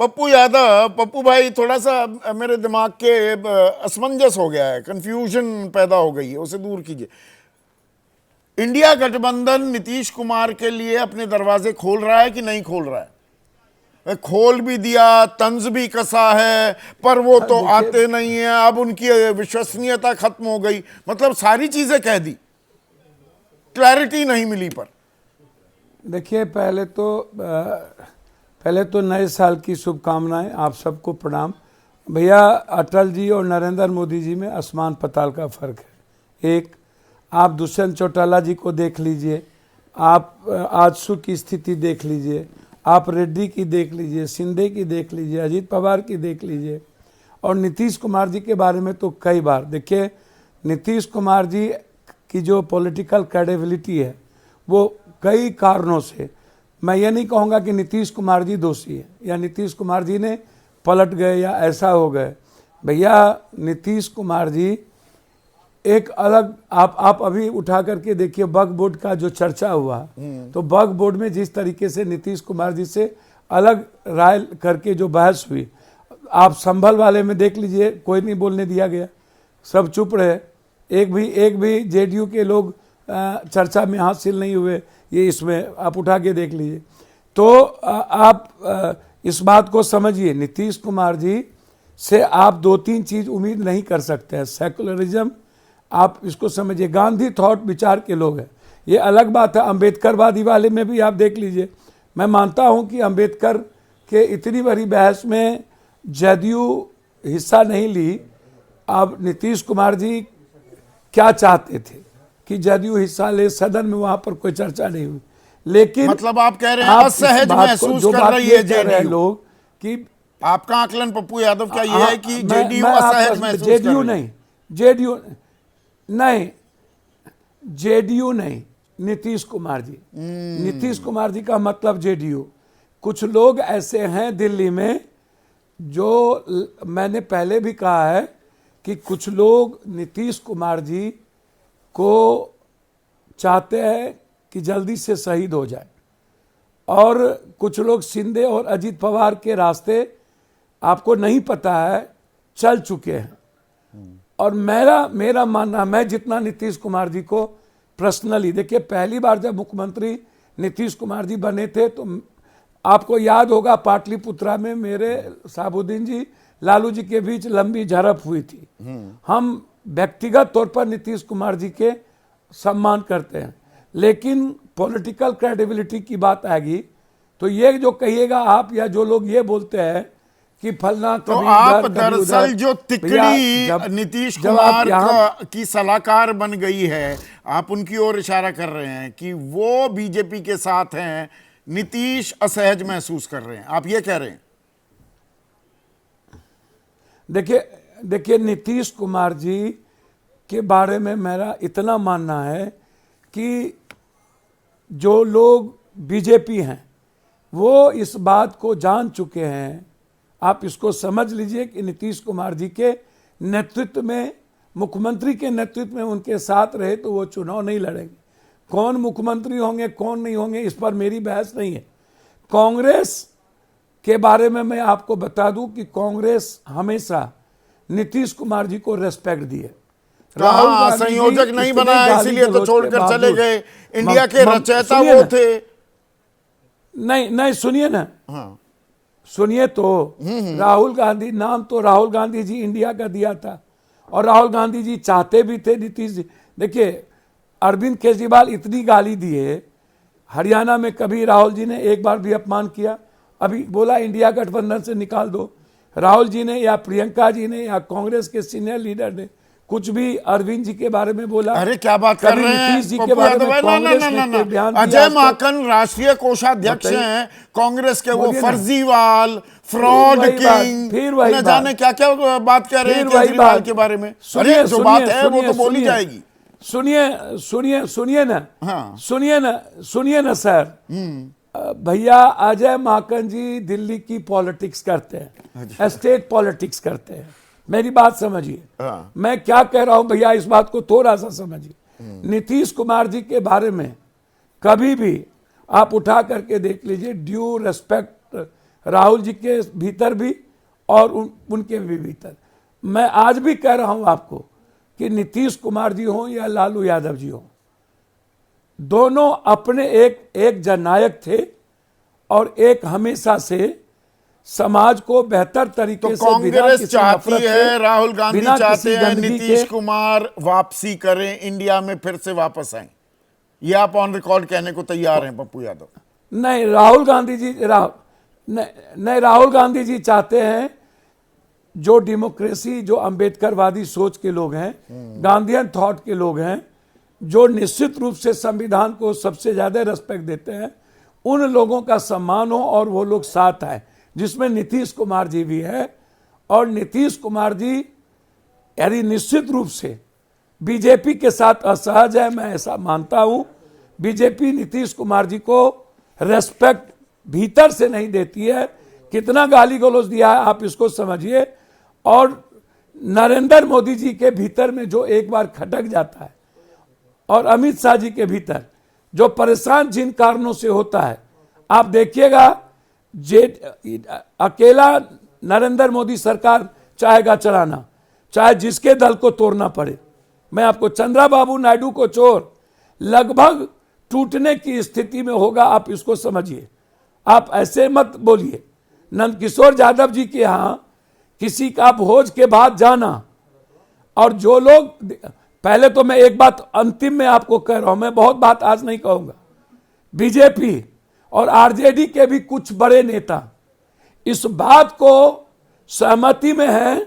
पप्पू यादव, पप्पू भाई, थोड़ा सा मेरे दिमाग के असमंजस हो गया है, कंफ्यूजन पैदा हो गई है, उसे दूर कीजिए। इंडिया गठबंधन नीतीश कुमार के लिए अपने दरवाजे खोल रहा है कि नहीं खोल रहा है? खोल भी दिया, तंज भी कसा है, पर वो तो आते नहीं है, अब उनकी विश्वसनीयता खत्म हो गई, मतलब सारी चीजें कह दी, क्लैरिटी नहीं मिली। पर देखिए, पहले तो नए साल की शुभकामनाएं, आप सबको प्रणाम। भैया, अटल जी और नरेंद्र मोदी जी में आसमान पताल का फर्क है। एक, आप दुष्यंत चौटाला जी को देख लीजिए, आप आजसू की स्थिति देख लीजिए, आप रेड्डी की देख लीजिए, शिंदे की देख लीजिए, अजीत पवार की देख लीजिए, और नीतीश कुमार जी के बारे में तो कई बार देखिए, नीतीश कुमार जी की जो पॉलिटिकल क्रेडिबिलिटी है वो कई कारणों से, मैं ये नहीं कहूँगा कि नीतीश कुमार जी दोषी है या नीतीश कुमार जी ने पलट गए या ऐसा हो गए। भैया, नीतीश कुमार जी एक अलग, आप अभी उठा करके देखिए वक्फ बोर्ड का जो चर्चा हुआ, तो वक्फ बोर्ड में जिस तरीके से नीतीश कुमार जी से अलग राय करके जो बहस हुई, आप संभल वाले में देख लीजिए, कोई नहीं बोलने दिया गया, सब चुप रहे। एक भी जेडीयू के लोग चर्चा में हासिल नहीं हुए, ये इसमें आप उठा के देख लीजिए। तो आप इस बात को समझिए, नीतीश कुमार जी से आप दो तीन चीज उम्मीद नहीं कर सकते हैं। सेकुलरिज्म, आप इसको समझिए, गांधी थॉट विचार के लोग हैं, ये अलग बात है। अम्बेडकरवादी वाले में भी आप देख लीजिए, मैं मानता हूं कि अम्बेडकर के इतनी बड़ी बहस में जदयू हिस्सा नहीं ली। अब नीतीश कुमार जी क्या चाहते थे कि जदयू हिस्सा ले, सदन में वहां पर कोई चर्चा नहीं हुई, लेकिन मतलब आप कह रहे हैं असहज महसूस कर रही है जेडीयू लोग कि आपका आकलन पप्पू यादव क्या ये है कि जेडीयू असहज महसूस कर रही है? जेडीयू नहीं, नीतीश कुमार जी। नीतीश कुमार जी का मतलब जेडीयू। कुछ लोग ऐसे हैं दिल्ली में, जो मैंने पहले भी कहा है कि कुछ लोग नीतीश कुमार जी को चाहते हैं कि जल्दी से शहीद हो जाए, और कुछ लोग शिंदे और अजीत पवार के रास्ते, आपको नहीं पता है, चल चुके हैं। और मेरा मानना, मैं जितना नीतीश कुमार जी को पर्सनली, देखिए पहली बार जब मुख्यमंत्री नीतीश कुमार जी बने थे, तो आपको याद होगा पाटलिपुत्रा में मेरे साबुद्दीन जी, लालू जी के बीच लंबी झड़प हुई थी। हम व्यक्तिगत तौर पर नीतीश कुमार जी के सम्मान करते हैं, लेकिन पॉलिटिकल क्रेडिबिलिटी की बात आएगी तो ये जो कहिएगा आप, या जो लोग ये बोलते हैं कि फलना, तो आप दरअसल जो तिकड़ी नीतीश कुमार की सलाहकार बन गई है, आप उनकी ओर इशारा कर रहे हैं कि वो बीजेपी के साथ हैं, नीतीश असहज महसूस कर रहे हैं, आप ये कह रहे हैं? देखिए नीतीश कुमार जी के बारे में मेरा इतना मानना है कि जो लोग बीजेपी हैं वो इस बात को जान चुके हैं। आप इसको समझ लीजिए कि नीतीश कुमार जी के नेतृत्व में, मुख्यमंत्री के नेतृत्व में उनके साथ रहे तो वो चुनाव नहीं लड़ेंगे। कौन मुख्यमंत्री होंगे, कौन नहीं होंगे, इस पर मेरी बहस नहीं है। कांग्रेस के बारे में मैं आपको बता दूं कि कांग्रेस हमेशा नीतीश कुमार जी को रेस्पेक्ट दी है। राहुल संयोजक नहीं बनाया, इसीलिए तो छोड़कर चले गए। इंडिया के रचयिता वो थे। नहीं, सुनिए ना, सुनिए तो, राहुल गांधी, नाम तो राहुल गांधी जी इंडिया का दिया था, और राहुल गांधी जी चाहते भी थे नीतीश जी। देखिए, अरविंद केजरीवाल इतनी गाली दिए, हरियाणा में कभी राहुल जी ने एक बार भी अपमान किया? अभी बोला इंडिया गठबंधन से निकाल दो, राहुल जी ने या प्रियंका जी ने या कांग्रेस के सीनियर लीडर ने कुछ भी अरविंद जी के बारे में बोला? अरे क्या बात कर रहे हैं जी के बारे में? अजय माकन राष्ट्रीय कोषाध्यक्ष हैं कांग्रेस के, वो फर्जीवाल, फ्रॉड किंग, फिर वही न जाने क्या क्या बात कर रहे हैं केजरीवाल के बारे में। अरे जो बात है वो तो बोली जाएगी। सुनिए ना सर, भैया अजय माकन जी दिल्ली की पॉलिटिक्स करते हैं, स्टेट पॉलिटिक्स करते हैं, मेरी बात समझिए। मैं क्या कह रहा हूं भैया, इस बात को थोड़ा सा समझिए। नीतीश कुमार जी के बारे में कभी भी आप उठा करके देख लीजिए, ड्यू रेस्पेक्ट राहुल जी के भीतर भी और उनके भी भीतर। मैं आज भी कह रहा हूं आपको कि नीतीश कुमार जी हों या लालू यादव जी हों, दोनों अपने एक जननायक थे और एक हमेशा से समाज को बेहतर तरीके तो से बिना कांग्रेस किसी चाहती नफरत है, के, राहुल गांधी बिना चाहते किसी हैं गंदगी नीतीश के। कुमार वापसी करें, इंडिया में फिर से वापस आए, ये आप ऑन रिकॉर्ड कहने को तैयार हैं पप्पू यादव? नहीं, राहुल गांधी जी चाहते हैं, जो डेमोक्रेसी, जो अंबेडकरवादी सोच के लोग हैं, गांधीयन थॉट के लोग हैं, जो निश्चित रूप से संविधान को सबसे ज्यादा रेस्पेक्ट देते हैं, उन लोगों का सम्मान हो और वो लोग साथ आए, जिसमें नीतीश कुमार जी भी है। और नीतीश कुमार जी यदि निश्चित रूप से बीजेपी के साथ असहज है, मैं ऐसा मानता हूं, बीजेपी नीतीश कुमार जी को रेस्पेक्ट भीतर से नहीं देती है। कितना गाली गलौज दिया है आप इसको समझिए। और नरेंद्र मोदी जी के भीतर में जो एक बार खटक जाता है, और अमित शाह जी के भीतर जो परेशान जिन कारणों से होता है, आप देखिएगा, अकेला नरेंद्र मोदी सरकार चाहेगा चलाना, चाहे जिसके दल को तोड़ना पड़े। मैं आपको, चंद्रबाबू नायडू को चोर लगभग टूटने की स्थिति में होगा, आप इसको समझिए। आप ऐसे मत बोलिए। नंदकिशोर यादव जी के यहां किसी का भोज के बाद जाना, और जो लोग, पहले तो मैं एक बात अंतिम में आपको कह रहा हूं, मैं बहुत बात आज नहीं कहूंगा, बीजेपी और आरजेडी के भी कुछ बड़े नेता इस बात को सहमति में हैं।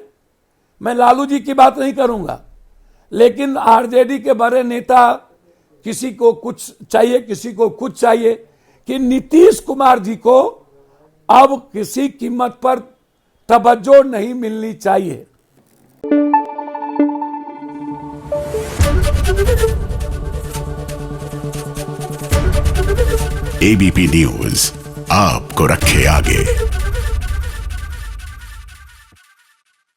मैं लालू जी की बात नहीं करूंगा, लेकिन आरजेडी के बड़े नेता, किसी को कुछ चाहिए, किसी को कुछ चाहिए, कि नीतीश कुमार जी को अब किसी कीमत पर तवज्जो नहीं मिलनी चाहिए। एबीपी न्यूज आपको रखे आगे।